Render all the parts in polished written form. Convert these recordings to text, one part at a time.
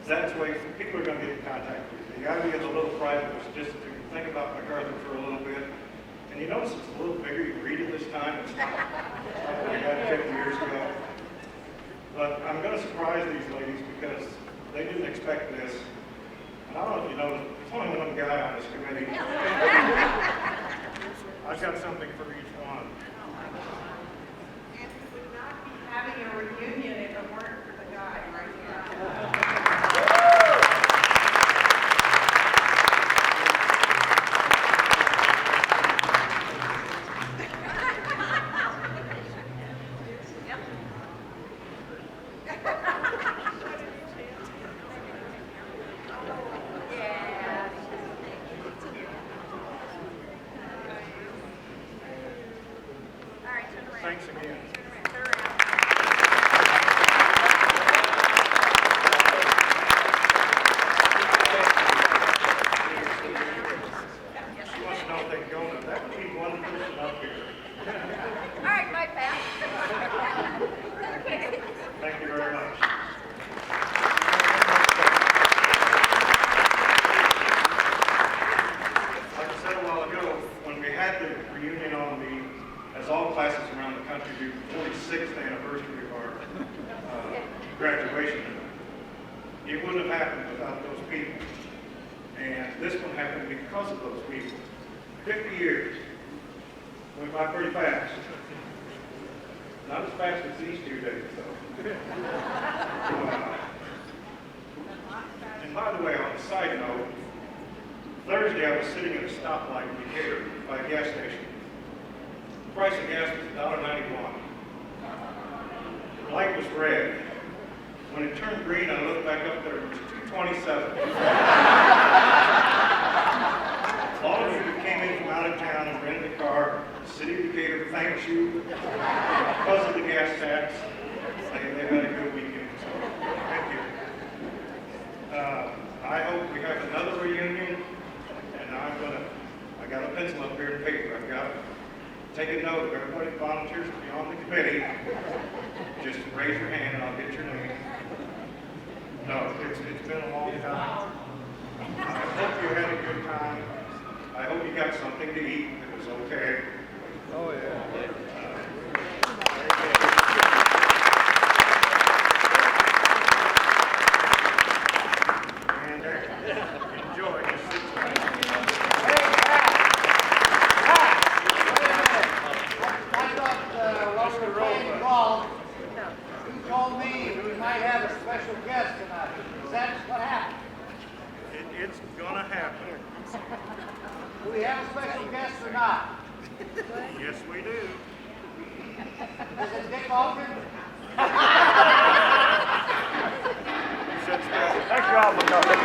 That's the way people are going to get in contact with you. The idea of the little private was just to think about MacArthur for a little bit. And you notice it's a little bigger. You read it this time. It's not what we had 50 years ago. But I'm going to surprise these ladies because they didn't expect this. And I don't know if you know, there's only one guy on this committee. I've got something for each one. And we would not be having a reunion if it weren't for the guy right here. Thanks again. She wants to know if they can go now. That would be one person up here. All right, my pal. Thank you very much. Like I said a while ago, when we had the reunion on as all classes around the country do the 46th anniversary of our graduation, it wouldn't have happened without those people. And this one happened because of those people. 50 years went by pretty fast. Not as fast as these 2 days, though. And by the way, on a side note, Thursday I was sitting at a stoplight in Decatur by a gas station. The price of gas was $1.91. The light was red. When it turned green, I looked back up there, it was $2.27. All of you who came in from out of town and rented a car, the city of Decatur thanks you because of the gas tax. They've had a good weekend, so thank you. I hope we have another reunion, and I got a pencil up here and paper. I've got to take a note of everybody who volunteers to be on the committee. Just raise your hand and I'll get your name. No, it's been a long time. I hope you had a good time. I hope you got something to eat. It was okay. Oh, yeah. And enjoy your 6 months. I thought while we were playing golf, you told me we might have a special guest tonight. Is that what happened? It's gonna happen. Do we have a special guest or not? Yes, we do. Is it Dick Aldrin? Thanks, Rob MacArthur.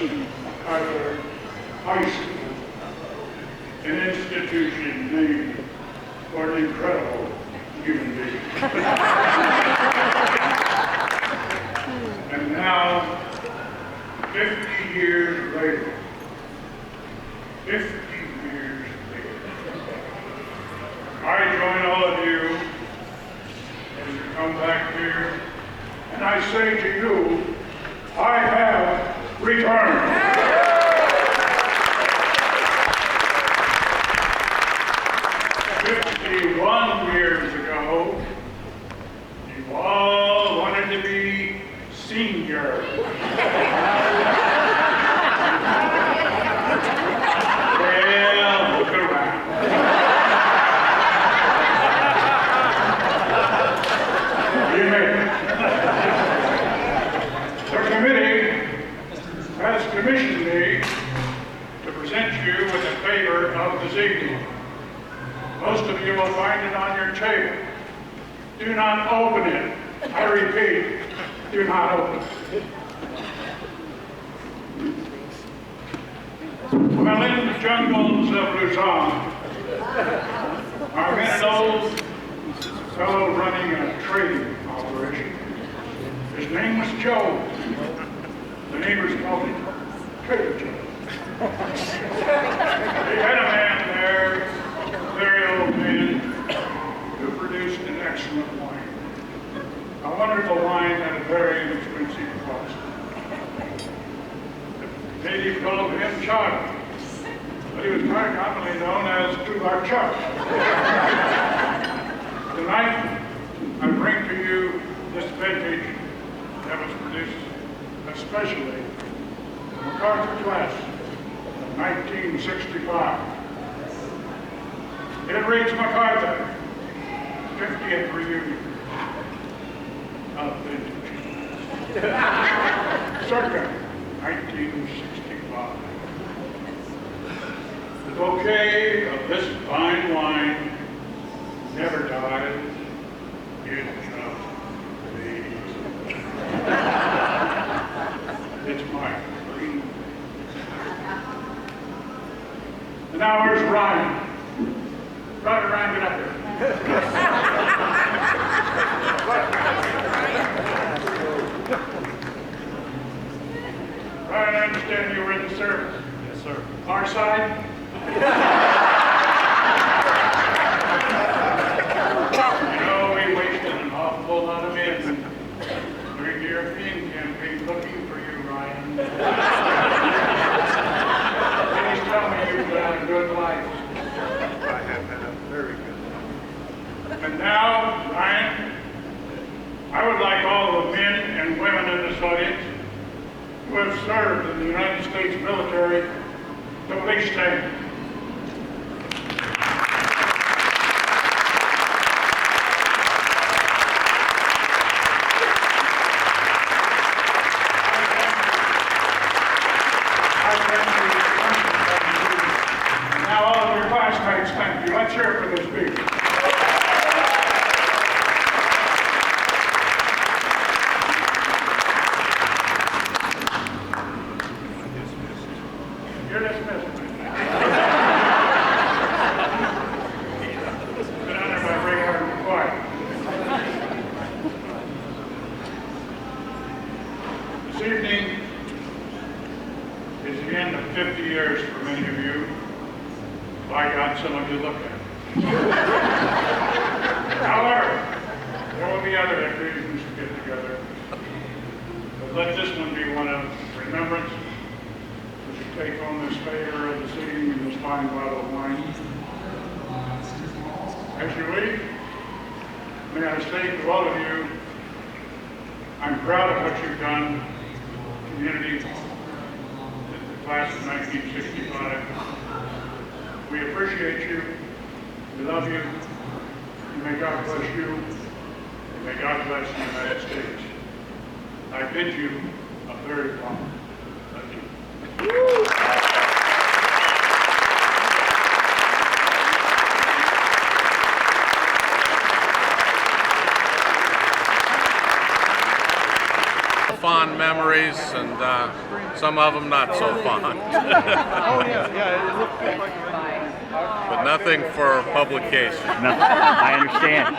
MacArthur High School, an institution named for an incredible human being. And now, 50 years later, 50 years later, I join all of you as you come back here, and I say to you, I have returned. 51 years ago, you all wanted to be senior. Well, look around. The committee has commissioned me to present you with a favor of this evening. Most of you will find it on your table. Do not open it. I repeat, do not open it. Well, in the jungles of Luzon, I met an old fellow running a trading operation. His name was Joe. The neighbors called him Trader Joe. He had a man there, a very old man, who produced an excellent wine. A wonderful wine at a very inexpensive cost. The native called him Charlie, but he was more commonly known as Two-Bar Chuck. Tonight, I bring to you this vintage that was produced especially for the MacArthur class 1965. It reads MacArthur, 50th reunion of vintage. Circa 1965. The bouquet of this fine wine never dies. It just fades. It's my dream. And now where's Ryan? Ryan, get up here. Ryan, I understand you were in the service. Yes, sir. Our side? You know, we wasted an awful lot of men during the European campaign looking for you, Ryan. Please tell me you've had a good life. I have had a very good life. And now, Ryan, I would like all the men and women in this audience who have served in the United States military to please stand. Now all of your classmates, thank you. Let's hear it for this speaker. You're dismissed. Sit down there by Rayhard and be quiet. This evening is the end of 50 years for many of you. By God, some of you look at it. However, there will be other occasions to get together. But let this one be one of remembrance as you take home this favor of the evening and this fine bottle of wine. As you leave, may I say to all of you, I'm proud of what you've done, community, the class of 1965. We appreciate you, we love you, and may God bless you, and may God bless the United States. I bid you a very long adieu. Fond memories, and some of them not so fond. Oh, yeah, it looks just like But nothing for publication. I understand.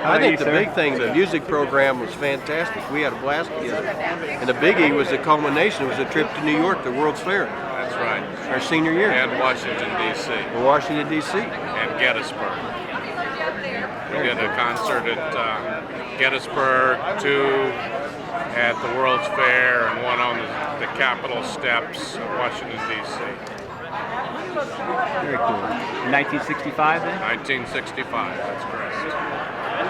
I think the big thing, the music program was fantastic. We had a blast together. And the biggie was the culmination, was a trip to New York, the World's Fair, That's right. our senior year. And Washington, D.C. in Washington, D.C. and Gettysburg. We did a concert at Gettysburg, two at the World's Fair, and one on the Capitol steps of Washington, D.C. Very cool. 1965 then? 1965, that's correct.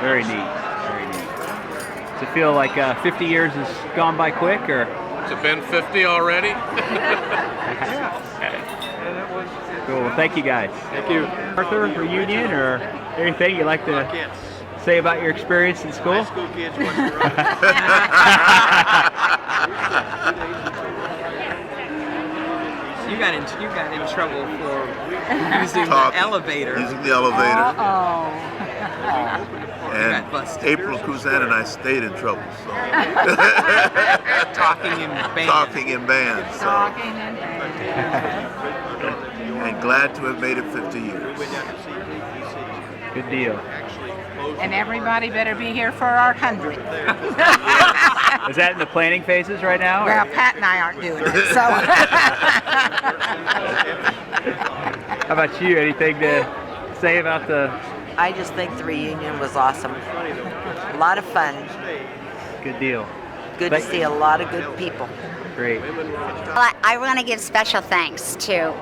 Very neat. Very neat. Does it feel like 50 years has gone by quick, or? Has it been 50 already? Cool. Well, thank you guys. Thank you. Arthur, reunion, or anything you'd like to say about your experience in school? High school kids want to run. You got in trouble for using the elevator. Using the elevator. And got busted. April Kuzan and I stayed in trouble. So. Talking in band. Talking in band. So. Talking and And glad to have made it 50 years. Good deal. And everybody better be here for our 100th. Is that in the planning phases right now? or- Well, Pat and I aren't doing it, so. How about you? Anything to say about the I just think the reunion was awesome. A lot of fun. good deal? Good to see a lot of good people. Great. Well, I want to give special thanks to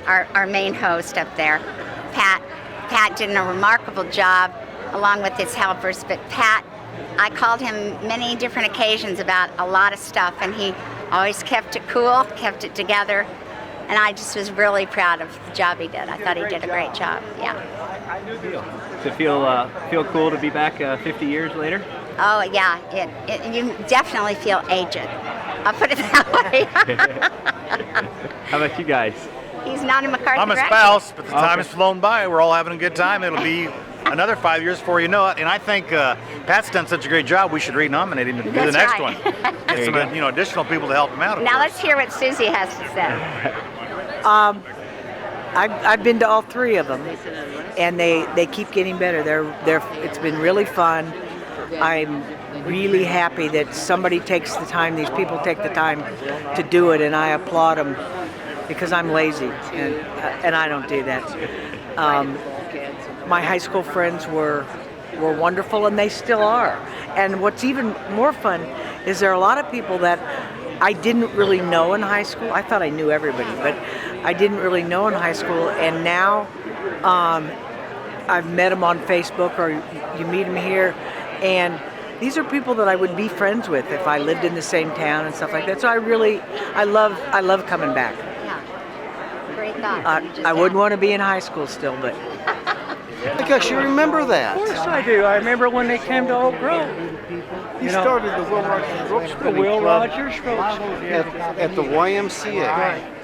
our main host up there, Pat. Pat did a remarkable job along with his helpers, but Pat, I called him many different occasions about a lot of stuff, and he Always kept it cool, kept it together, and I just was really proud of the job he did. I thought he did a great job. Yeah. Does it feel cool to be back 50 years later? Oh yeah, you definitely feel aged. I'll put it that way. How about you guys? He's not a MacArthur I'm a graduate. spouse, but the time has flown by. We're all having a good time. It'll be another 5 years before you know it. And I think Pat's done such a great job. We should renominate him to do the That's next right. one. Get some additional people to help him out. of Now course. let's hear what Susie has to say. I've been to all three of them, and they keep getting better. It's been really fun. I'm really happy that somebody takes the time. These people take the time to do it, and I applaud them because I'm lazy and I don't do that. My high school friends were wonderful, and they still are. And what's even more fun is there are a lot of people that I didn't really know in high school. I thought I knew everybody, but I didn't really know in high school, and now I've met them on Facebook, or you meet them here, and these are people that I would be friends with if I lived in the same town and stuff like that. So I love coming back. Yeah. Great thought. I wouldn't want to be in high school still, but I guess you remember that. Of course I do. I remember when they came to Oak Grove. You started the Will Rogers Rope The Spinning Will Club Rogers Rope. at the YMCA.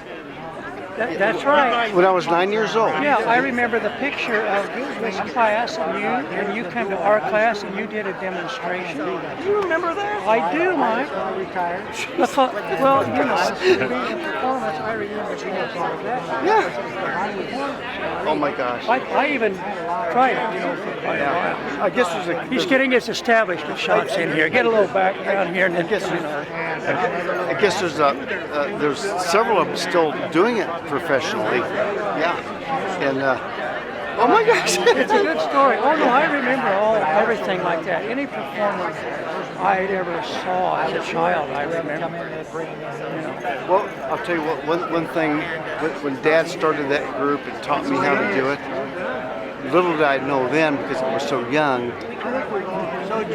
That's right. When I was 9 years old. Yeah, I remember the picture of this class and you came to our class and you did a demonstration. You remember that? I do, Mike. Because, well, you know, being a performance, I remember being a part of that. Yeah. Oh my gosh. I even tried it, you know, for quite a while. I guess there's a. He's getting his establishment shots in here. Get a little background here, and then I guess there's several of them still doing it professionally. Yeah. And oh my gosh. It's a good story. Oh no, I remember everything like that. Any performer I ever saw as a child, I remember. Well, I'll tell you what. One thing, when Dad started that group and taught me how to do it, little did I know then, because I was so young,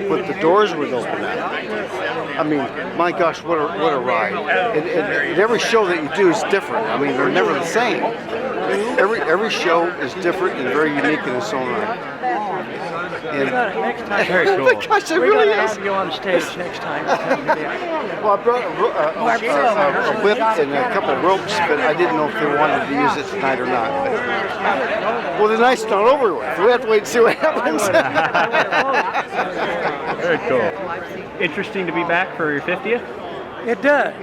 what the doors would open up. I mean, my gosh, what a ride! And every show that you do is different. I mean, they're never the same. Every show is different and very unique in its own right. We got it next time. Very cool. Oh my gosh, it We really gotta is. have you on stage next time. Well, I brought a whip and a couple of ropes, but I didn't know if they wanted to use it tonight or not. Well, the night's not over with. We have to wait and see what happens. Very cool. Interesting to be back for your 50th? It does.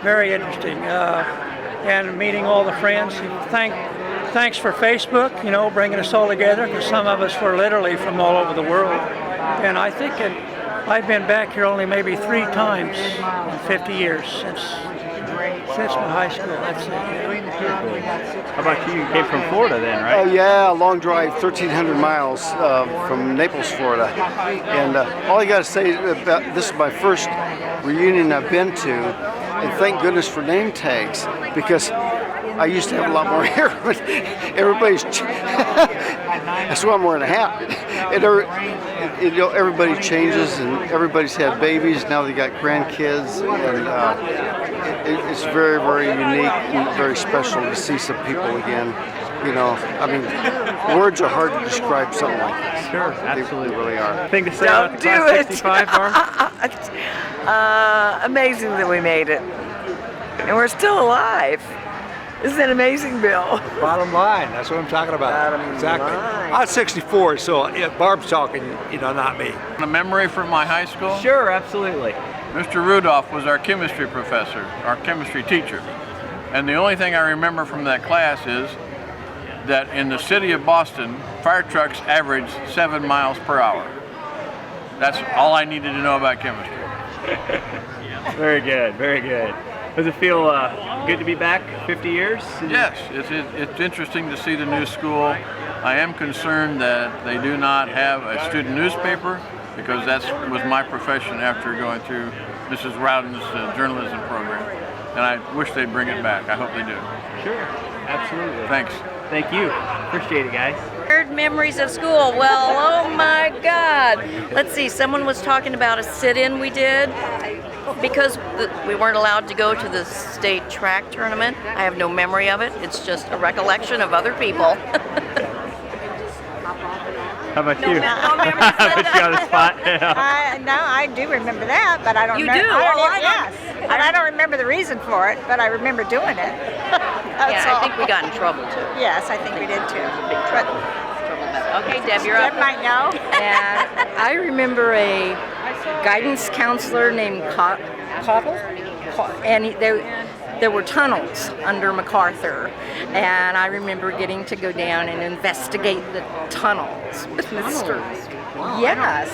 Very interesting. And meeting all the friends. Thanks for Facebook, you know, bringing us all together, because some of us were literally from all over the world. And I think I've been back here only maybe 3 times in 50 years since my high school. That's it. How about you? You came from Florida then, right? Oh yeah, a long drive, 1,300 miles from Naples, Florida. And all I got to say is about this is my first reunion I've been to, and thank goodness for name tags, because I used to have a lot more hair, but everybody's. That's why I'm wearing a hat. And everybody changes, and everybody's had babies. Now they got grandkids, and it's very, very unique and very special to see some people again. You know, I mean, words are hard to describe something like this. Sure, absolutely. They really are. Thing to say about the class 65, Barb? amazing that we made it, and we're still alive. Isn't that amazing, Bill? Bottom line, that's what I'm talking about. Exactly. I'm 64, so Barb's talking, you know, not me. A memory from my high school? Sure, absolutely. Mr. Rudolph was our chemistry professor, our chemistry teacher. And the only thing I remember from that class is that in the city of Boston, fire trucks average 7 miles per hour. That's all I needed to know about chemistry. Very good, very good. Does it feel good to be back 50 years? Yes, it's interesting to see the new school. I am concerned that they do not have a student newspaper, because that was my profession after going through Mrs. Rowden's journalism program. And I wish they'd bring it back. I hope they do. Sure, absolutely. Thanks. Thank you. Appreciate it, guys. Memories of school. Well, oh my God. Let's see, someone was talking about a sit-in we did because we weren't allowed to go to the state track tournament. I have no memory of it. It's just a recollection of other people. How about you? No memory. Put you on the spot. No, I do remember that, but I don't You remember. do? I Yes. But I don't remember the reason for it, but I remember doing it. Yeah, I think we got in trouble too. Yes, I think we did too. But Okay, Deb, you're up. Deb might know. And I remember a guidance counselor named Cottle, and there were tunnels under MacArthur, and I remember getting to go down and investigate the tunnels with Mr. Yes.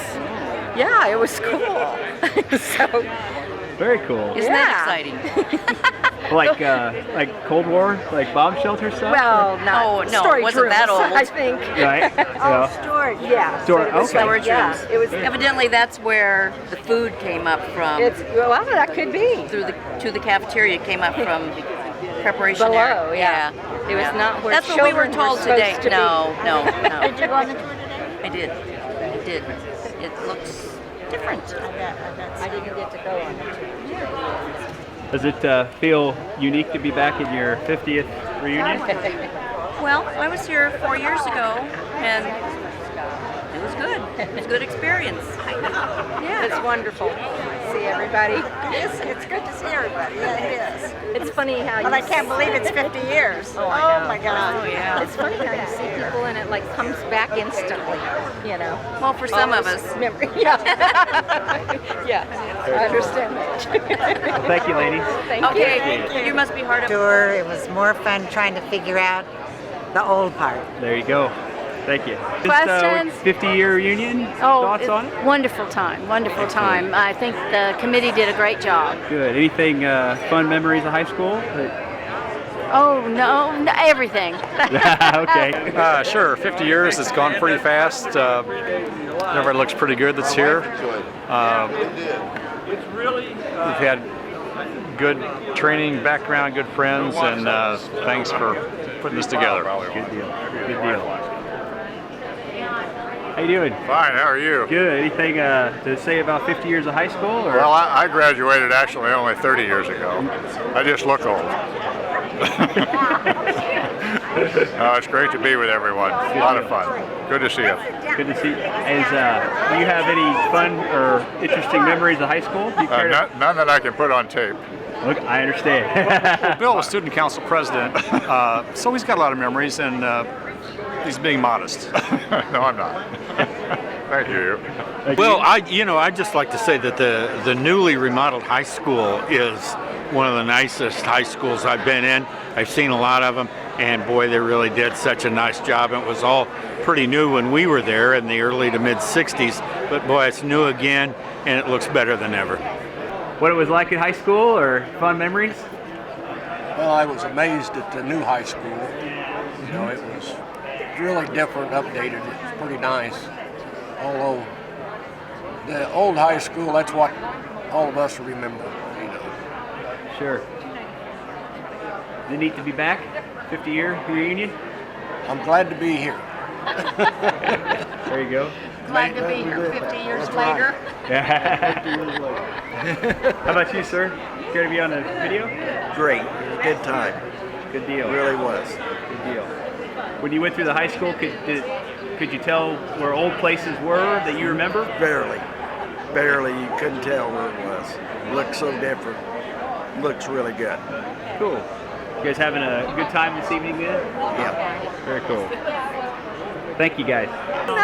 Yeah, it was cool. So. Very cool. Isn't that exciting? Like Cold War, like bomb shelter stuff? Well, no, it wasn't that old. I think. Right? Oh, storage. Yeah. Okay. Storage rooms. It was Evidently, that's where the food came up from. Well, that could be. To the cafeteria, it came up from preparation Below, area. yeah. It was not where That's what we were children told supposed today. to be. No. Did you go on the tour today? I did. It looks different. I didn't get to go on the tour. Does it feel unique to be back in your 50th reunion? Well, I was here 4 years ago, and it was good. It was a good experience. Yeah, it's wonderful. See everybody. It's good to see everybody. Yeah, it is. It's funny how But I can't believe it's 50 years. Oh, I know. My God. Oh, yeah. It's funny how you see people and it like comes back instantly, you know. Well, for some of us. Memory. Yeah. Yeah. I understand that. Thank you, ladies. Okay, you must be hard up. Tour. It was more fun trying to figure out the old part. There you go. Thank you. Questions? 50-year reunion? Thoughts on it? Wonderful time. Wonderful time. I think the committee did a great job. Good. Anything fun memories of high school? Oh, no everything. Okay. Sure. 50 years. It's gone pretty fast. Everybody looks pretty good that's here. We've had good training, background, good friends, and thanks for putting this together. Good deal. Good deal. How you doing? Fine, how are you? Good. Anything to say about 50 years of high school? Or? Well, I graduated actually only 30 years ago. I just look old. It's great to be with everyone. A lot of fun. Good to see you. Good to see you. Do you have any fun or interesting memories of high school? None that I can put on tape. Look, I understand. Well, Bill was student council president, so he's got a lot of memories, and he's being modest. No, I'm not. Thank you. Well, I'd just like to say that the newly remodeled high school is one of the nicest high schools I've been in. I've seen a lot of them, and boy, they really did such a nice job. It was all pretty new when we were there in the early to mid 60s, but boy, it's new again, and it looks better than ever. What it was like in high school, or fun memories? Well, I was amazed at the new high school. You know, it was really different, updated. It was pretty nice. Although the old high school, that's what all of us remember. You know. Sure. Is it neat to be back? 50-year reunion? I'm glad to be here. There you go. Glad to be here 50 years later. How about you, sir? Care to be on the video? Great. Good time. Good deal. It really was. Good deal. When you went through the high school, could you tell where old places were that you remember? Barely. You couldn't tell where it was. It looked so different. Looks really good. Cool. You guys having a good time this evening then? Yeah. Very cool. Thank you guys. No,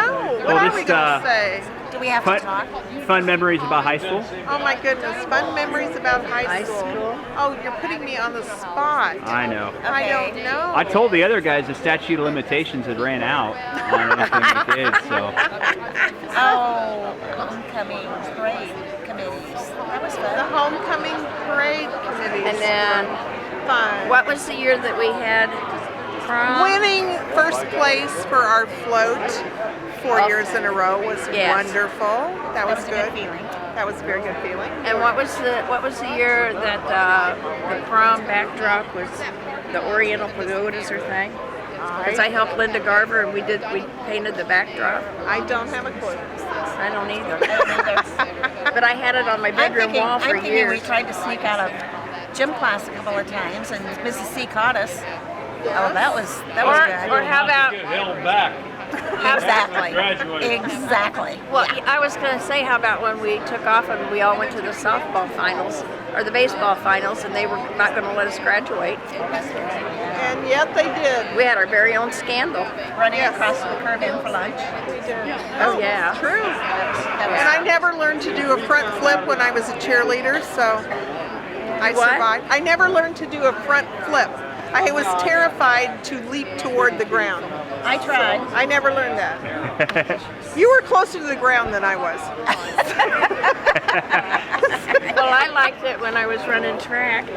what are we going to say? Do we have to talk? Fun memories about high school? Oh my goodness, fun memories about high school. Oh, you're putting me on the spot. I know. I don't know. I told the other guys the statute of limitations had ran out on anything we did, so. Oh, homecoming parade committees. That was fun. The homecoming parade committees. And then, fun. what was the year that we had prom? Winning first place for our float 4 years in a row was wonderful. That was good. That was a very good feeling. And what was the year that the prom backdrop was the Oriental Pagodas or thing? Because I helped Linda Garver and we painted the backdrop. I don't have a clue. I don't either. But I had it on my bedroom wall for I'm thinking years. we tried to sneak out of gym class a couple of times, and Mrs. C caught us. Oh, that was good. Or how about held back. Exactly. Graduate. Exactly. Well, I was going to say, how about when we took off and we all went to the softball finals or the baseball finals, and they were not going to let us graduate. And yet they did. We had our very own scandal. Running across the curb in for lunch. We did. Oh, yeah. True. And I never learned to do a front flip when I was a cheerleader, so I What? survived. I never learned to do a front flip. I was terrified to leap toward the ground. I tried. I never learned that. You were closer to the ground than I was. Well, I liked it when I was running track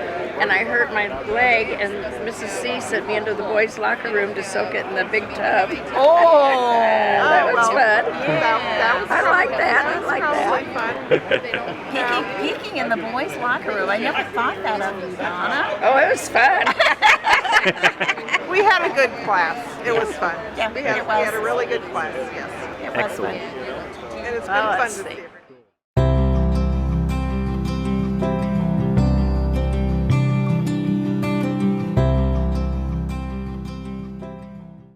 and I hurt my leg, and Mrs. C sent me into the boys' locker room to soak it in the big tub. Oh, that was fun. That was I like that. I like that. Peeking in the boys' locker room. I never thought that of you, Donna. Oh, it was fun. We had a good class. It was fun. Yeah, we had a really good class, yes. It was fun. And it's been Well, fun let's to see. see.